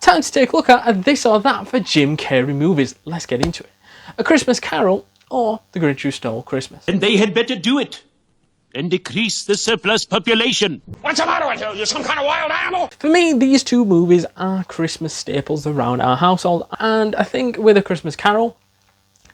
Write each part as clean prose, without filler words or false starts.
Time to take a look at this or that for Jim Carrey movies. Let's get into it. A Christmas Carol or The Grinch Who Stole Christmas. And they had better do it and decrease the surplus population. What's the matter with you? You some kind of wild animal? For me, these two movies are Christmas staples around our household, and I think with A Christmas Carol,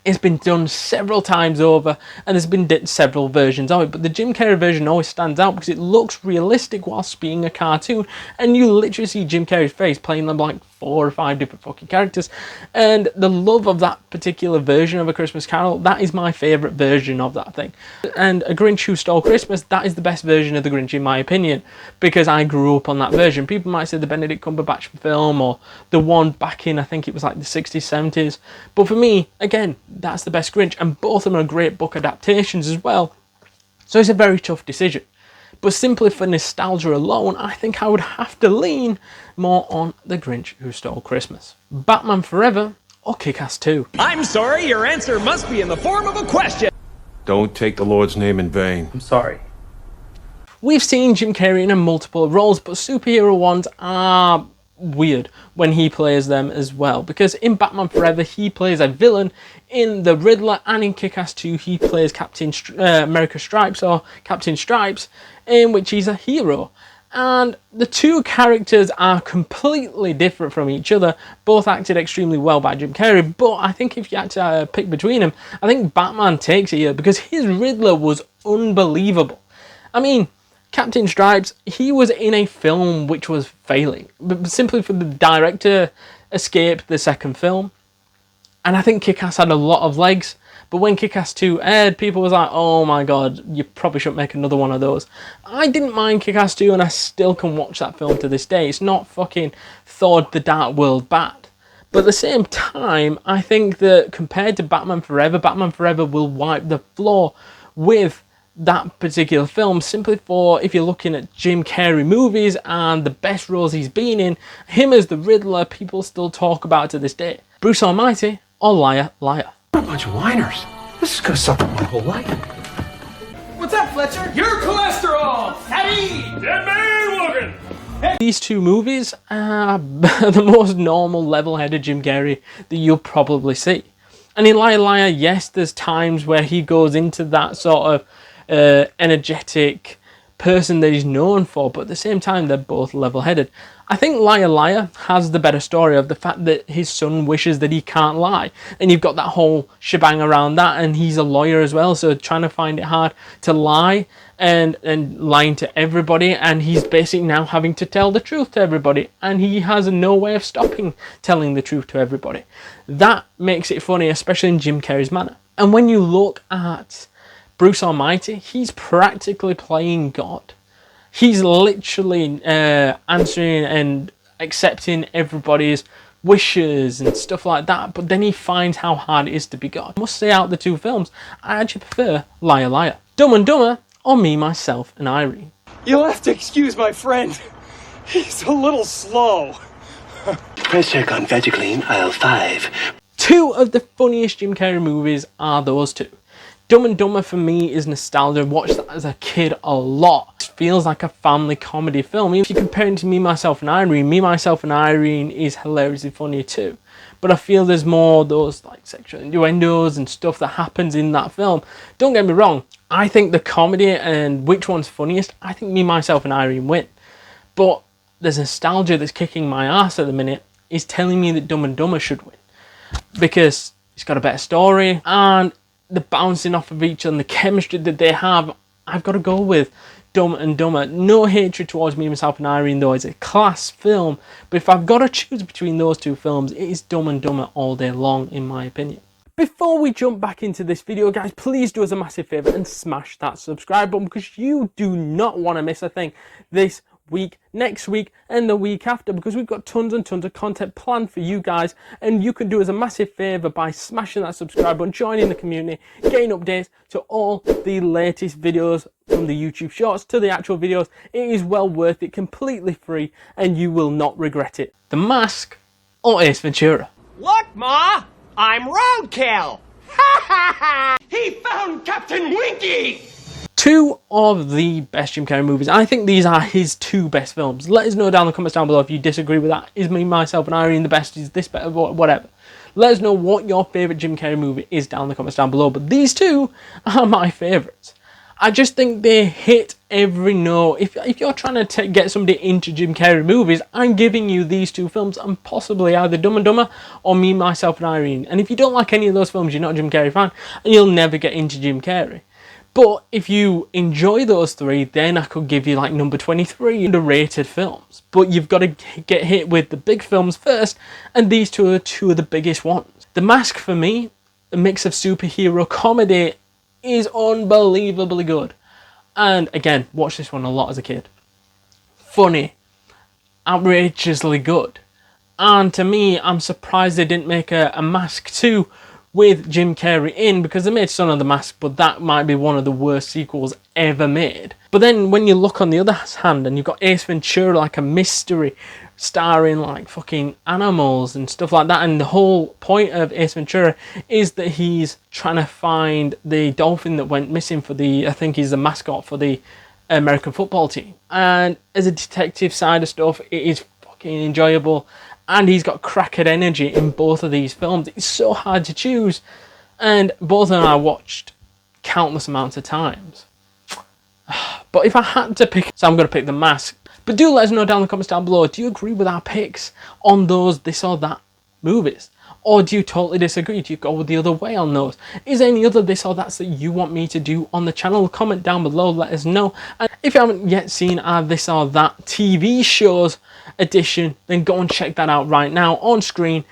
it's been done several times over, and there's been several versions of it, but the Jim Carrey version always stands out because it looks realistic whilst being a cartoon, and you literally see Jim Carrey's face playing them like 4 or 5 different fucking characters, and the love of that particular version of A Christmas Carol, that is my favourite version of that thing. And A Grinch Who Stole Christmas, that is the best version of the Grinch in my opinion, because I grew up on that version. People might say the Benedict Cumberbatch film, or the one back in, I think it was like the 60s, 70s, but for me, again, that's the best Grinch, and both of them are great book adaptations as well, so it's a very tough decision. But simply for nostalgia alone, I think I would have to lean more on The Grinch Who Stole Christmas. Batman Forever or Kick-Ass 2? I'm sorry, your answer must be in the form of a question. Don't take the Lord's name in vain. I'm sorry. We've seen Jim Carrey in multiple roles, but superhero ones are weird when he plays them as well, because in Batman Forever he plays a villain, in The Riddler and in Kick-Ass 2 he plays Captain America Stripes, or Captain Stripes, in which he's a hero. And the two characters are completely different from each other, both acted extremely well by Jim Carrey, but I think if you had to pick between them, I think Batman takes it here, because his Riddler was unbelievable. I mean, Captain Stripes, he was in a film which was failing, but simply for the director escaped the second film. And I think Kick-Ass had a lot of legs, but when Kick-Ass 2 aired, people was like, oh my god, you probably shouldn't make another one of those. I didn't mind Kick-Ass 2, and I still can watch that film to this day. It's not fucking Thor the Dark World bad. But at the same time, I think that compared to Batman Forever will wipe the floor with that particular film, simply for, if you're looking at Jim Carrey movies and the best roles he's been in, him as the Riddler, people still talk about to this day. Bruce Almighty or Liar Liar? What a bunch of whiners. This is gonna suck up my whole life. What's up, Fletcher? Your cholesterol! Howdy! Dead man looking! These two movies are the most normal, level-headed Jim Carrey that you'll probably see. And in Liar Liar, yes, there's times where he goes into that sort of energetic person that he's known for, but at the same time they're both level-headed. I think Liar Liar has the better story of the fact that his son wishes that he can't lie, and you've got that whole shebang around that, and he's a lawyer as well, so trying to find it hard to lie and lying to everybody, and he's basically now having to tell the truth to everybody, and he has no way of stopping telling the truth to everybody. That makes it funny, especially in Jim Carrey's manner. And when you look at Bruce Almighty, he's practically playing God. He's literally answering and accepting everybody's wishes and stuff like that, but then he finds how hard it is to be God. I must say, out of the two films, I actually prefer Liar Liar. Dumb and Dumber or Me, Myself and Irene? You'll have to excuse my friend. He's a little slow. Press check on VeggieClean, aisle 5. Two of the funniest Jim Carrey movies are those two. Dumb and Dumber for me is nostalgia. I watched that as a kid a lot. It feels like a family comedy film. If you compare it to Me, Myself and Irene, Me, Myself and Irene is hilariously funny too. But I feel there's more those like sexual innuendos and stuff that happens in that film. Don't get me wrong, I think the comedy and which one's funniest, I think Me, Myself and Irene win. But there's nostalgia that's kicking my ass at the minute is telling me that Dumb and Dumber should win. Because it's got a better story, and the bouncing off of each other and the chemistry that they have, I've got to go with Dumb and Dumber. No hatred towards Me, Myself and Irene though, it's a class film, but if I've got to choose between those two films, it is Dumb and Dumber all day long in my opinion. Before we jump back into this video, guys, please do us a massive favour and smash that subscribe button, because you do not want to miss a thing this week, next week and the week after, because we've got tons and tons of content planned for you guys, and you can do us a massive favour by smashing that subscribe button, joining the community, getting updates to all the latest videos, from the YouTube shorts to the actual videos. It is well worth it, completely free, and you will not regret it. The Mask or Ace Ventura? Look, Ma! I'm Roadkill! Ha ha ha! He found Captain Winky! two of the best Jim Carrey movies. I think these are his two best films. Let us know down in the comments down below if you disagree with that. Is Me, Myself and Irene the best? Is this better? Whatever. Let us know what your favourite Jim Carrey movie is down in the comments down below. But these two are my favourites. I just think they hit every note. If you're trying to get somebody into Jim Carrey movies, I'm giving you these two films and possibly either Dumb and Dumber or Me, Myself and Irene. And if you don't like any of those films, you're not a Jim Carrey fan and you'll never get into Jim Carrey. But if you enjoy those three, then I could give you like number 23 underrated films. But you've got to get hit with the big films first, and these two are two of the biggest ones. The Mask, for me, a mix of superhero comedy, is unbelievably good. And again, watched this one a lot as a kid. Funny, outrageously good. And to me, I'm surprised they didn't make a Mask 2 with Jim Carrey in, because they made Son of the Mask, but that might be one of the worst sequels ever made. But then when you look on the other hand and you've got Ace Ventura, like a mystery starring like fucking animals and stuff like that, and the whole point of Ace Ventura is that he's trying to find the dolphin that went missing for the, I think he's the mascot for the American football team. And as a detective side of stuff, it is fucking enjoyable. And he's got crackhead energy in both of these films. It's so hard to choose. And both of them I watched countless amounts of times. But if I had to pick, so I'm going to pick The Mask. But do let us know down in the comments down below, do you agree with our picks on those this or that movies? Or do you totally disagree? Do you go the other way on those? Is there any other this or that's that you want me to do on the channel? Comment down below, let us know. And if you haven't yet seen our This or That TV shows edition, then go and check that out right now on screen.